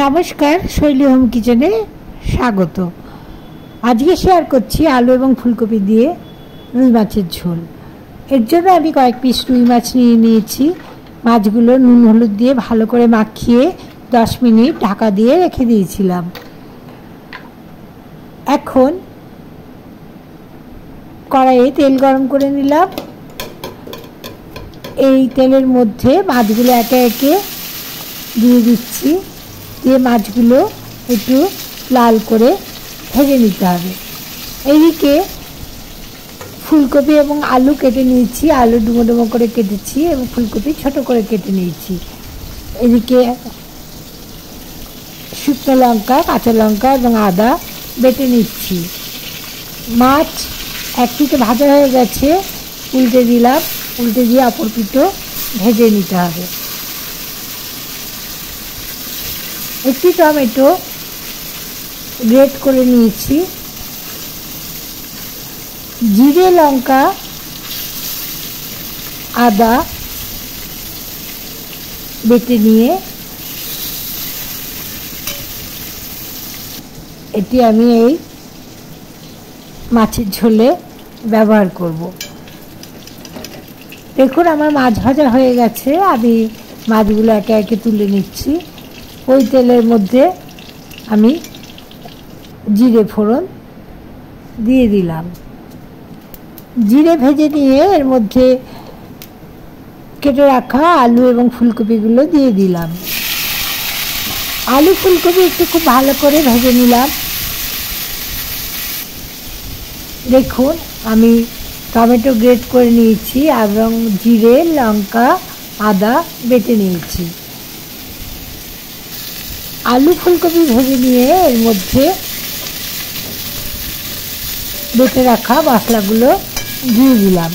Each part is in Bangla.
নমস্কার, শৈলী হোম কিচেনে স্বাগত। আজকে শেয়ার করছি আলু এবং ফুলকপি দিয়ে রুই মাছের ঝোল। এর জন্য আমি কয়েক পিস রুই মাছ নিয়ে নিয়েছি। মাছগুলো নুন হলুদ দিয়ে ভালো করে মাখিয়ে 10 মিনিট ঢাকা দিয়ে রেখে দিয়েছিলাম। এখন কড়াইয়ে তেল গরম করে নিলাম। এই তেলের মধ্যে মাছগুলো একে একে দিয়ে দিচ্ছি। দিয়ে মাছগুলো একটু লাল করে ভেজে নিতে হবে। এদিকে ফুলকপি এবং আলু কেটে নিয়েছি। আলু ডুমো ডুমো করে কেটেছি এবং ফুলকপি ছোট করে কেটে নিয়েছি। এদিকে শুকনো লঙ্কা, কাঁচা লঙ্কা এবং আদা বেটে নিচ্ছি। মাছ এক পিঠে ভাজা হয়ে গেছে, উল্টে দিলাম। উল্টে দিয়ে অপর পিঠও ভেজে নিতে হবে। একটি টমেটো গ্রেট করে নিয়েছি। জিরে, লঙ্কা, আদা বেটে নিয়ে এটি আমি এই মাছের ঝোলে ব্যবহার করব। দেখুন আমার মাছ ভাজা হয়ে গেছে। আমি মাছগুলো একে একে তুলে নিচ্ছি। ওই তেলের মধ্যে আমি জিরে ফোড়ন দিয়ে দিলাম। জিরে ভেজে নিয়ে এর মধ্যে কেটে রাখা আলু এবং ফুলকপিগুলো দিয়ে দিলাম। আলু ফুলকপি একটু খুব ভালো করে ভেজে নিলাম। দেখুন আমি টমেটো গ্রেট করে নিয়েছি এবং জিরে, লঙ্কা, আদা বেটে নিয়েছি। আলু ফুলকপি ভেজে নিয়ে এর মধ্যে বেটে রাখা মশলাগুলো দিয়ে দিলাম।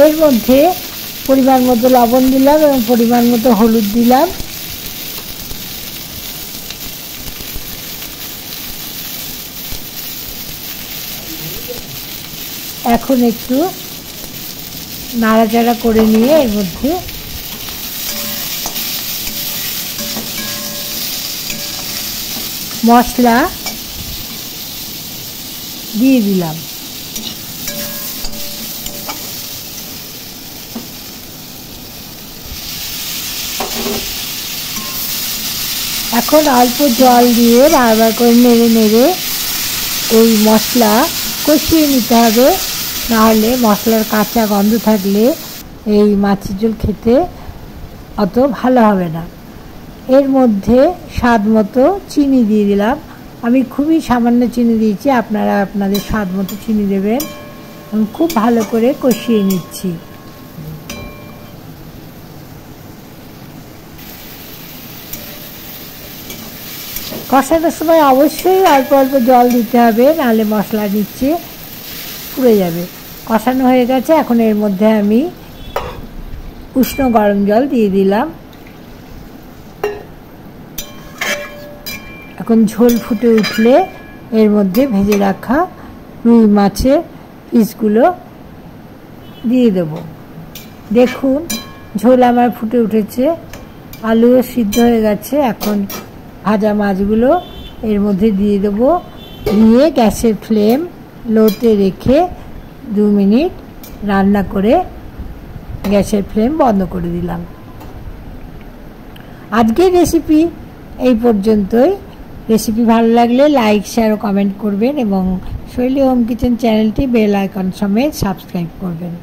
এর মধ্যে পরিমাণ মতো লবণ দিলাম এবং পরিমাণ মতো হলুদ দিলাম। এখন একটু নাড়াচাড়া করে নিয়ে এর মধ্যে মশলা দিয়ে দিলাম। এখন অল্প জল দিয়ে বারবার করে নেড়ে নেড়ে এই মশলা কষিয়ে নিতে হবে। নাহলে মশলার কাঁচা গন্ধ থাকলে এই মাছের ঝোল খেতে অত ভালো হবে না। এর মধ্যে স্বাদ মতো চিনি দিয়ে দিলাম। আমি খুবই সামান্য চিনি দিয়েছি, আপনারা আপনাদের স্বাদ মতো চিনি দেবেন। খুব ভালো করে কষিয়ে নিচ্ছি। কষানোর সময় অবশ্যই অল্প অল্প জল দিতে হবে, নাহলে মশলা নিচে পুড়ে যাবে। কষানো হয়ে গেছে। এখন এর মধ্যে আমি উষ্ণ গরম জল দিয়ে দিলাম। এখন ঝোল ফুটে উঠলে এর মধ্যে ভেজে রাখা রুই মাছের পিসগুলো দিয়ে দেব। দেখুন ঝোল আমার ফুটে উঠেছে, আলুও সিদ্ধ হয়ে গেছে। এখন ভাজা মাছগুলো এর মধ্যে দিয়ে দেবো। দিয়ে গ্যাসের ফ্লেম লোতে রেখে 2 মিনিট রান্না করে গ্যাসের ফ্লেম বন্ধ করে দিলাম। আজকের রেসিপি এই পর্যন্তই। রেসিপি ভালো লাগলে লাইক, শেয়ার ও কমেন্ট করবেন এবং শৈলী হোম কিচেন চ্যানেলটি বেল আইকন সমেত সাবস্ক্রাইব করবেন।